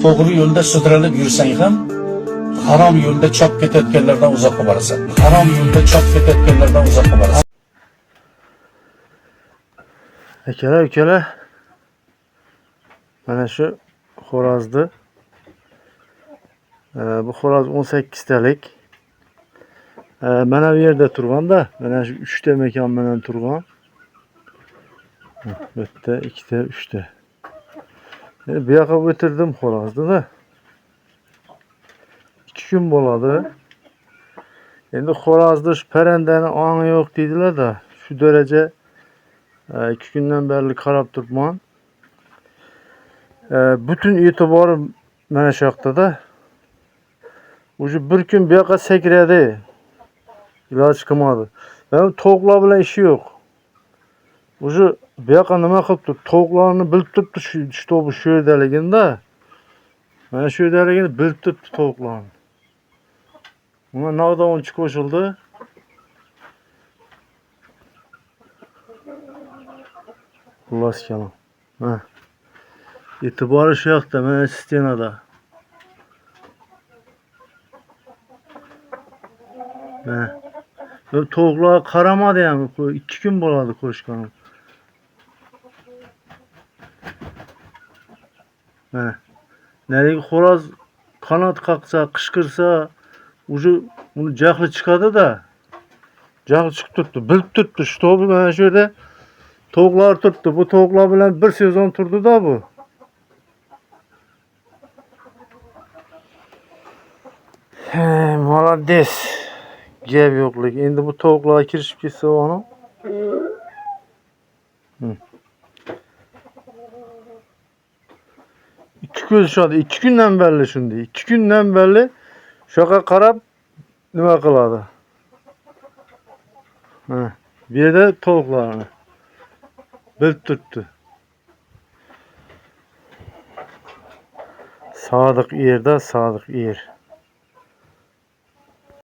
To'g'ri yo'lda sudralib yursang ham, harom yo'lda chop ketayotganlardan uzoqqa borasan. Harom yo'lda chop ketayotganlardan uzoqqa borasan. Akalar, mana shu xo'rozni, bu xo'roz 18 talik. Mana bu yerda turganda, mana shu 3 ta mekon bilan turgan. Bitta, ikkita, 3 ta. Bu yoqqa o'tirdim xo'rozni da. 2 kun bo'ladi. Endi xo'rozni shu parrandani ong'i yo'q deydilar da, shu daraja 2 kundan beri qarab turibman. Bütün e'tiborim mana shu yoqda-da. O'sha bir kun bu yoqqa sakradi. İloj qilmadi. Tovuqlar bilan ishi yo'q. O'sha bu yoqqa nima qilibdi? Tovuqlarni bilib turibdi shu yerdaligini-da. Mana shu yerdaligini bilib turibdi tovuqlarni. Buna navdovchi qo'shildi. Xullas kalom. E'tibori shu yoqda, mana stenada. Tovuqlar qaramadi ham, 2 kun bo'ladi qo'shganim. Narigi xo'roz qanot qaqsa, qishqirsa, o'sha uni jahli chiqadi-da. Jahli chiqib turibdi, bilib turibdi. Shu tovuq mana shu yerda tovuqlar turibdi. Bu tovuqlar bilan bir sezon turdi-da bu. Молодец. Gap yo'qlik. Endi bu tovuqlar kirishib ketsa onu. İki ko'z shodi. 2 kundan beri shunday. 2 kundan beri shoqa qarab nima qiladi? Bu yerda tovuqlarni bilib turibdi. Sodiq erda, sodiq er.